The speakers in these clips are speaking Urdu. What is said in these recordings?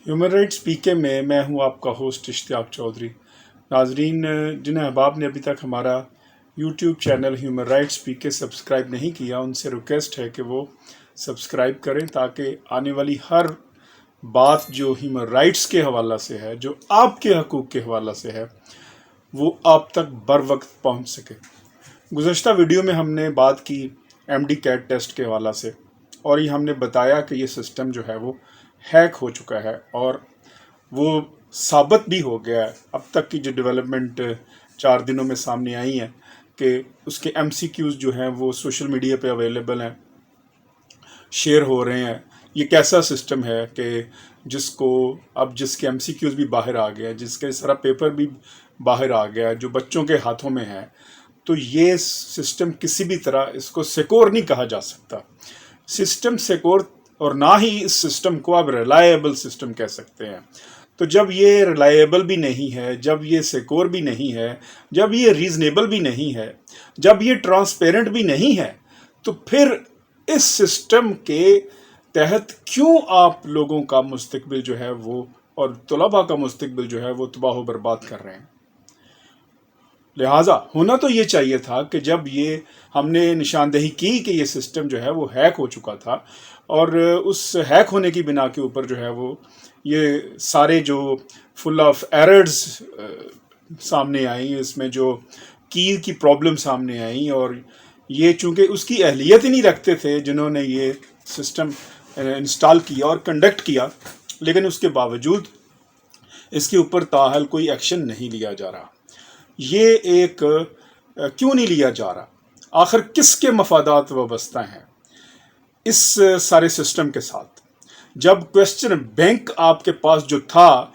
ہیومن رائٹس پی کے میں ہوں آپ کا ہوسٹ اشتیاق چودھری۔ ناظرین، جن احباب نے ابھی تک ہمارا یوٹیوب چینل ہیومن رائٹس پی کے سبسکرائب نہیں کیا، ان سے ریکویسٹ ہے کہ وہ سبسکرائب کریں تاکہ آنے والی ہر بات جو ہیومن رائٹس کے حوالہ سے ہے، جو آپ کے حقوق کے حوالہ سے ہے، وہ آپ تک بر وقت پہنچ سکے۔ گزشتہ ویڈیو میں ہم نے بات کی ایم ڈی کیٹ ٹیسٹ کے حوالہ سے، اور یہ ہم نے بتایا کہ یہ سسٹم جو ہے وہ ہیک ہو چکا ہے اور وہ ثابت بھی ہو گیا ہے۔ اب تک کی جو ڈیولپمنٹ 4 دنوں میں سامنے آئی ہیں کہ اس کے ایم سی کیوز جو ہیں وہ سوشل میڈیا پہ اویلیبل ہیں، شیئر ہو رہے ہیں۔ یہ کیسا سسٹم ہے کہ جس کے ایم سی کیوز بھی باہر آ گیا، جس کے سارا پیپر بھی باہر آ گیا، جو بچوں کے ہاتھوں میں ہے، تو یہ سسٹم کسی بھی طرح اس کو سیکور نہیں کہا جا سکتا۔ سسٹم سیکور، اور نہ ہی اس سسٹم کو آپ ریلائیبل سسٹم کہہ سکتے ہیں۔ تو جب یہ ریلائیبل بھی نہیں ہے، جب یہ سیکور بھی نہیں ہے، جب یہ ریزنیبل بھی نہیں ہے، جب یہ ٹرانسپیرنٹ بھی نہیں ہے، تو پھر اس سسٹم کے تحت کیوں آپ لوگوں کا مستقبل جو ہے وہ، اور طلباء کا مستقبل جو ہے وہ تباہ و برباد کر رہے ہیں؟ لہٰذا ہونا تو یہ چاہیے تھا کہ جب یہ ہم نے نشاندہی کی کہ یہ سسٹم جو ہے وہ ہیک ہو چکا تھا، اور اس ہیک ہونے کی بنا کے اوپر جو ہے وہ یہ سارے جو فل آف ایررز سامنے آئیں، اس میں جو کی پرابلم سامنے آئیں، اور یہ چونکہ اس کی اہلیت ہی نہیں رکھتے تھے جنہوں نے یہ سسٹم انسٹال کیا اور کنڈکٹ کیا، لیکن اس کے باوجود اس کے اوپر تاحال کوئی ایکشن نہیں لیا جا رہا۔ یہ کیوں نہیں لیا جا رہا؟ آخر کس کے مفادات وابستہ ہیں اس سارے سسٹم کے ساتھ؟ جب کوسچن بینک آپ کے پاس جو تھا،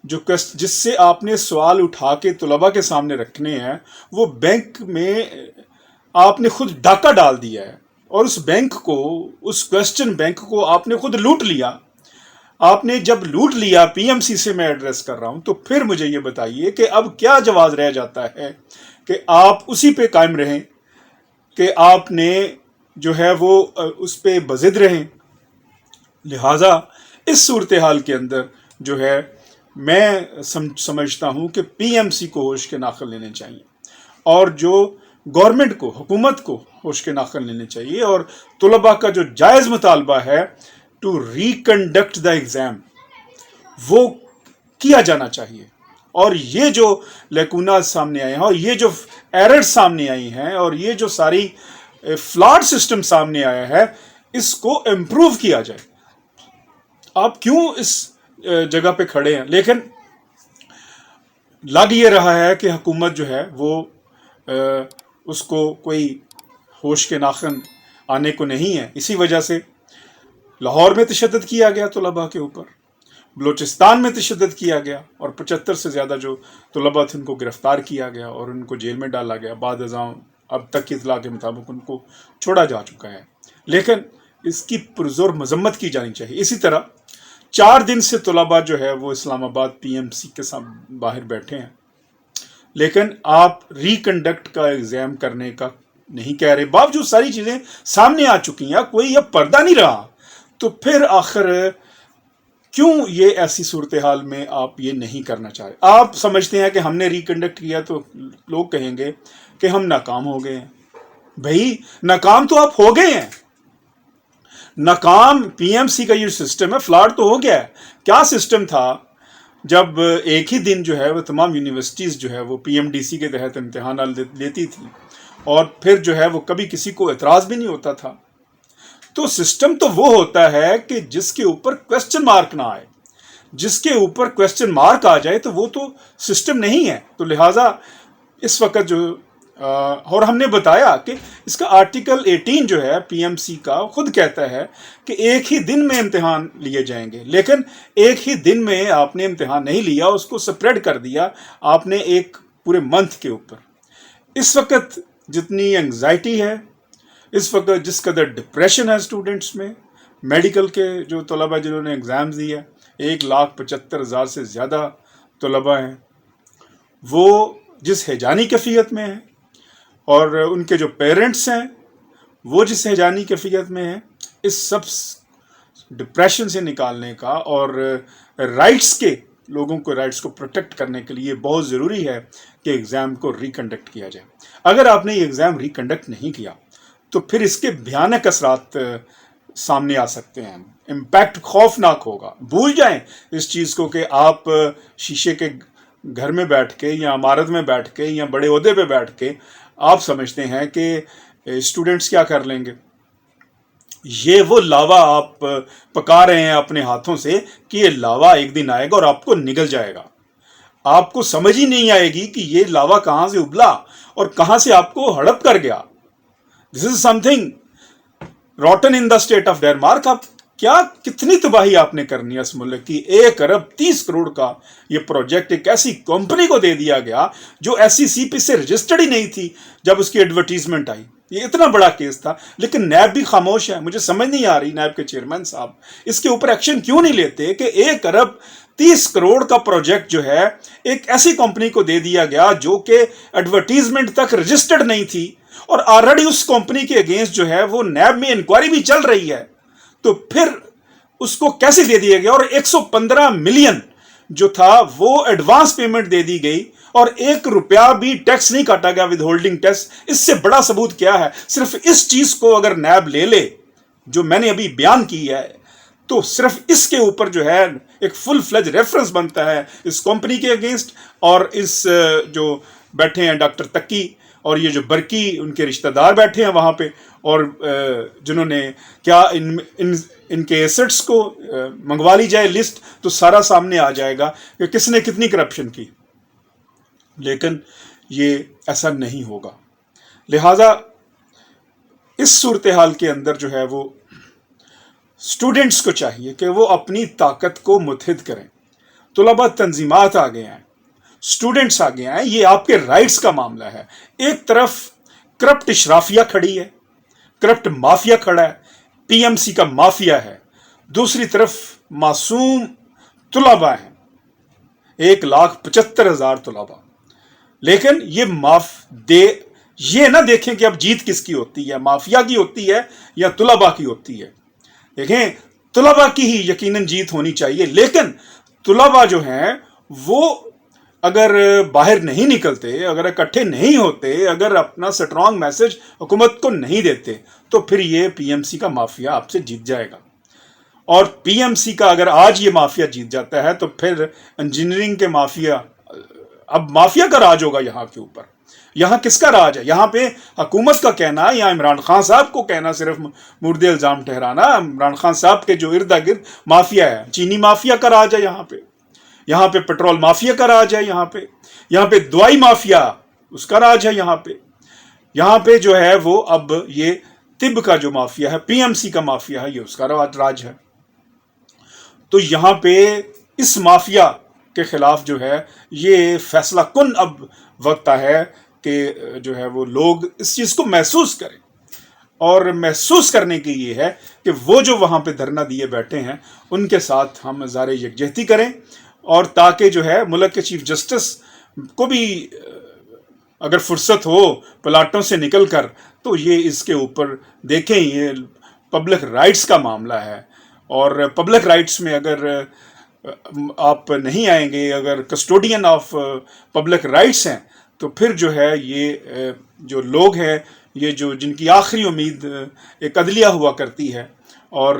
جس سے آپ نے سوال اٹھا کے طلباء کے سامنے رکھنے ہیں، وہ بینک میں آپ نے خود ڈاکہ ڈال دیا ہے، اور اس کوسچن بینک کو آپ نے خود لوٹ لیا۔ آپ نے جب لوٹ لیا، پی ایم سی سے میں ایڈریس کر رہا ہوں، تو پھر مجھے یہ بتائیے کہ اب کیا جواز رہ جاتا ہے کہ آپ اسی پہ قائم رہیں، کہ آپ نے جو ہے وہ اس پہ بضد رہیں۔ لہٰذا اس صورتحال کے اندر جو ہے میں سمجھتا ہوں کہ پی ایم سی کو ہوش کے ناخن لینے چاہیے، اور جو گورنمنٹ کو، حکومت کو ہوش کے ناخن لینے چاہیے، اور طلباء کا جو جائز مطالبہ ہے ٹو ریکنڈکٹ دا ایگزام، وہ کیا جانا چاہیے۔ اور یہ جو لیکوناز سامنے آئے ہیں، اور یہ جو ایررز سامنے آئی ہیں، اور یہ جو ساری فلاڈ سسٹم سامنے آیا ہے، اس کو امپروو کیا جائے۔ آپ کیوں اس جگہ پہ کھڑے ہیں؟ لیکن لگ یہ رہا ہے کہ حکومت جو ہے وہ اس کو کوئی ہوش کے ناخن آنے کو نہیں ہے۔ اسی وجہ سے لاہور میں تشدد کیا گیا طلباء کے اوپر، بلوچستان میں تشدد کیا گیا، اور 75 سے زیادہ جو طلباء تھے ان کو گرفتار کیا گیا اور ان کو جیل میں ڈالا گیا۔ بعد ازاں اب تک کی اطلاع کے مطابق ان کو چھوڑا جا چکا ہے، لیکن اس کی پرزور مذمت کی جانی چاہیے۔ اسی طرح 4 دن سے طلباء جو ہے وہ اسلام آباد پی ایم سی کے باہر بیٹھے ہیں، لیکن آپ ریکنڈکٹ کا ایگزام کرنے کا نہیں کہہ رہے، باوجود ساری چیزیں سامنے آ چکی ہیں، کوئی اب پردہ نہیں رہا۔ تو پھر آخر کیوں یہ ایسی صورتحال میں آپ یہ نہیں کرنا چاہ رہے؟ آپ سمجھتے ہیں کہ ہم نے ریکنڈکٹ کیا تو لوگ کہیں گے کہ ہم ناکام ہو گئے ہیں۔ بھائی ناکام تو آپ ہو گئے ہیں، ناکام پی ایم سی کا یہ سسٹم ہے، فلاڈ تو ہو گیا ہے۔ کیا سسٹم تھا جب ایک ہی دن جو ہے وہ تمام یونیورسٹیز جو ہے وہ پی ایم ڈی سی کے تحت امتحانات لیتی تھی، اور پھر جو ہے وہ کبھی کسی کو اعتراض بھی نہیں ہوتا تھا۔ تو سسٹم تو وہ ہوتا ہے کہ جس کے اوپر کوسچن مارک نہ آئے، جس کے اوپر کوسچن مارک آ جائے تو وہ تو سسٹم نہیں ہے۔ تو لہٰذا اس وقت جو اور ہم نے بتایا کہ اس کا آرٹیکل 18 جو ہے پی ایم سی کا خود کہتا ہے کہ ایک ہی دن میں امتحان لیے جائیں گے، لیکن ایک ہی دن میں آپ نے امتحان نہیں لیا، اس کو سپریڈ کر دیا آپ نے ایک پورے منتھ کے اوپر۔ اس وقت جتنی انگزائٹی ہے، اس وقت جس قدر ڈپریشن ہے اسٹوڈنٹس میں، میڈیکل کے جو طلباء جنہوں نے ایگزامز دیے، 1,75,000 سے زیادہ طلباء ہیں، وہ جس ہیجانی کیفیت میں ہیں، اور ان کے جو پیرنٹس ہیں وہ جس ہیجانی کیفیت میں ہیں، اس سب ڈپریشن سے نکالنے کا اور رائٹس کے لوگوں کو رائٹس کو پروٹیکٹ کرنے کے لیے بہت ضروری ہے کہ ایگزام کو ریکنڈکٹ کیا جائے. اگر آپ نے یہ ایگزام ریکنڈکٹ نہیں کیا تو پھر اس کے بھیانک اثرات سامنے آ سکتے ہیں. امپیکٹ خوفناک ہوگا. بھول جائیں اس چیز کو کہ آپ شیشے کے گھر میں بیٹھ کے یا عمارت میں بیٹھ کے یا بڑے عہدے پہ بیٹھ کے آپ سمجھتے ہیں کہ اسٹوڈنٹس کیا کر لیں گے. یہ وہ لاوا آپ پکا رہے ہیں اپنے ہاتھوں سے کہ یہ لاوا ایک دن آئے گا اور آپ کو نگل جائے گا. آپ کو سمجھ ہی نہیں آئے گی کہ یہ لاوا کہاں سے ابلا اور کہاں سے آپ کو ہڑپ کر گیا. This is something rotten in the state of Denmark. آپ کیا کتنی تباہی آپ نے کرنی ہے اس ملک کی. 1 ارب 30 کروڑ کا یہ پروجیکٹ ایک ایسی کمپنی کو دے دیا گیا جو SEC سے رجسٹرڈ ہی نہیں تھی جب اس کی ایڈورٹیزمنٹ آئی. یہ اتنا بڑا کیس تھا لیکن نیب بھی خاموش ہے. مجھے سمجھ نہیں آ رہی نیب کے چیئرمین صاحب اس کے اوپر ایکشن کیوں نہیں لیتے کہ 1 ارب 30 کروڑ کا پروجیکٹ جو ہے ایک ایسی کمپنی کو دے دیا گیا جو کہ ایڈورٹیزمنٹ تک رجسٹرڈ نہیں تھی اور آلریڈی اس کمپنی کے اگینسٹ جو ہے وہ نیب میں انکوائری بھی چل رہی ہے. تو پھر اس کو کیسے دے دیا گیا اور 115 ملین جو تھا وہ ایڈوانس پیمنٹ دے دی گئی اور 1 روپیہ بھی ٹیکس نہیں کاٹا گیا ود ہولڈنگ ٹیکس. اس سے بڑا ثبوت کیا ہے؟ صرف اس چیز کو اگر نیب لے لے جو میں نے ابھی بیان کی ہے تو صرف اس کے اوپر جو ہے ایک فل فلیج ریفرنس بنتا ہے اس کمپنی کے اگینسٹ. اور اس جو بیٹھے ہیں ڈاکٹر تقی اور یہ جو برکی ان کے رشتہ دار بیٹھے ہیں وہاں پہ اور جنہوں نے کیا ان کے ایسٹس کو منگوا لی جائے لسٹ تو سارا سامنے آ جائے گا کہ کس نے کتنی کرپشن کی. لیکن یہ ایسا نہیں ہوگا. لہذا اس صورتحال کے اندر جو ہے وہ اسٹوڈنٹس کو چاہیے کہ وہ اپنی طاقت کو متحد کریں. طلباء تنظیمات آگے آئیں, اسٹوڈنٹس آگے آئیں. یہ آپ کے رائٹس کا معاملہ ہے. ایک طرف کرپٹ اشرافیہ کھڑی ہے, کرپٹ مافیا کھڑا ہے, PMC کا مافیا ہے. دوسری طرف معصوم طلباء ہیں, 1,75,000 طلباء. لیکن یہ نہ دیکھیں کہ اب جیت کس کی ہوتی ہے, مافیا کی ہوتی ہے یا طلباء کی ہوتی ہے. دیکھیں طلباء کی ہی یقیناً جیت ہونی چاہیے. لیکن طلباء جو ہیں وہ اگر باہر نہیں نکلتے, اگر اکٹھے نہیں ہوتے, اگر اپنا سٹرانگ میسج حکومت کو نہیں دیتے تو پھر یہ PMC کا مافیا آپ سے جیت جائے گا. اور PMC کا اگر آج یہ مافیا جیت جاتا ہے تو پھر انجینئرنگ کے مافیا, اب مافیا کا راج ہوگا یہاں کے اوپر. یہاں کس کا راج ہے؟ یہاں پہ حکومت کا کہنا یا عمران خان صاحب کو کہنا صرف مورد الزام ٹھہرانا. عمران خان صاحب کے جو ارد گرد مافیا ہے, چینی مافیا کا راج ہے یہاں پہ پیٹرول مافیا کا راج ہے, یہاں پہ دوائی مافیا اس کا راج ہے, یہاں پہ جو ہے وہ اب یہ طب کا جو مافیا ہے, PMC کا مافیا ہے, یہ اس کا راج ہے. تو یہاں پہ اس مافیا کے خلاف جو ہے یہ فیصلہ کن اب وقت ہے کہ جو ہے وہ لوگ اس چیز کو محسوس کریں. اور محسوس کرنے کی یہ ہے کہ وہ جو وہاں پہ دھرنا دیے بیٹھے ہیں ان کے ساتھ ہم اظہار یکجہتی کریں, اور تاکہ جو ہے ملک کے چیف جسٹس کو بھی اگر فرصت ہو پلاٹوں سے نکل کر تو یہ اس کے اوپر دیکھیں. یہ پبلک رائٹس کا معاملہ ہے اور پبلک رائٹس میں اگر آپ نہیں آئیں گے, اگر کسٹوڈین آف پبلک رائٹس ہیں تو پھر جو ہے یہ جو لوگ ہیں, یہ جو جن کی آخری امید ایک عدلیہ ہوا کرتی ہے اور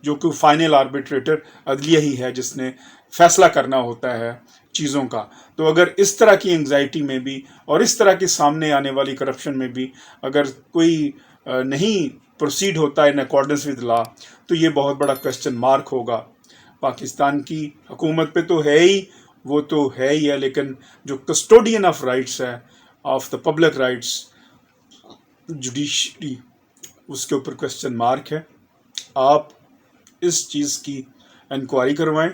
جو کہ فائنل آربیٹریٹر عدلیہ ہی ہے جس نے فیصلہ کرنا ہوتا ہے چیزوں کا, تو اگر اس طرح کی انگزائٹی میں بھی اور اس طرح کی سامنے آنے والی کرپشن میں بھی اگر کوئی نہیں پروسیڈ ہوتا ان اکارڈنس ود لا تو یہ بہت بڑا کوسچن مارک ہوگا. پاکستان کی حکومت پہ تو ہے ہی, وہ تو ہے ہی ہے, لیکن جو کسٹوڈین آف رائٹس ہے, of the public rights, judiciary, اس کے اوپر کوسچن مارک ہے. آپ اس چیز کی انکوائری کروائیں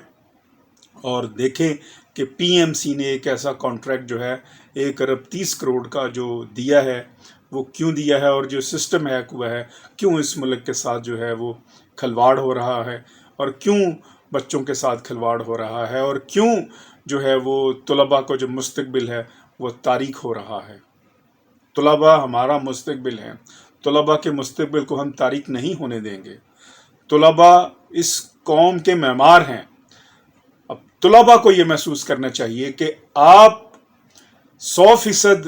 اور دیکھیں کہ PMC نے ایک ایسا کانٹریکٹ جو ہے 1 ارب 30 کروڑ کا جو دیا ہے وہ کیوں دیا ہے, اور جو سسٹم ہیک ہوا ہے کیوں اس ملک کے ساتھ جو ہے وہ کھلواڑ ہو رہا ہے, اور کیوں بچوں کے ساتھ کھلواڑ ہو رہا ہے, اور کیوں جو ہے وہ طلباء کو جو مستقبل ہے وہ تاریک ہو رہا ہے. طلباء ہمارا مستقبل ہے, طلباء کے مستقبل کو ہم تاریک نہیں ہونے دیں گے. طلباء اس قوم کے معمار ہیں. اب طلباء کو یہ محسوس کرنا چاہیے کہ آپ 100%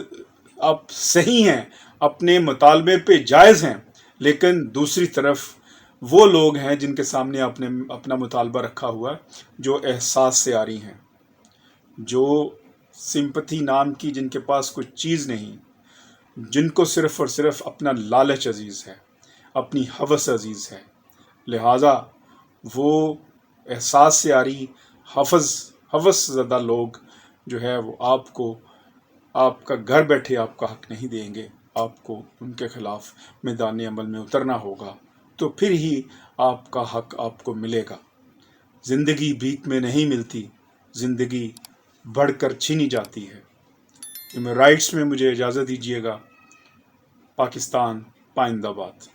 آپ صحیح ہیں، اپنے مطالبے پہ جائز ہیں، لیکن دوسری طرف وہ لوگ ہیں جن کے سامنے آپ نے اپنا مطالبہ رکھا ہوا ہے، جو احساس سے آری ہیں، جو سمپتھی نام کی جن کے پاس کوئی چیز نہیں، جن کو صرف اور صرف اپنا لالچ عزیز ہے، اپنی ہوس عزیز ہے. لہٰذا وہ احساس سے آری ہوس زدہ لوگ جو ہے وہ آپ کا گھر بیٹھے آپ کا حق نہیں دیں گے. آپ کو ان کے خلاف میدان عمل میں اترنا ہوگا، تو پھر ہی آپ کا حق آپ کو ملے گا. زندگی بھیک میں نہیں ملتی، زندگی بڑھ کر چھینی جاتی ہے. ہیومن رائٹس میں مجھے اجازت دیجیے گا. پاکستان پائندہ باد.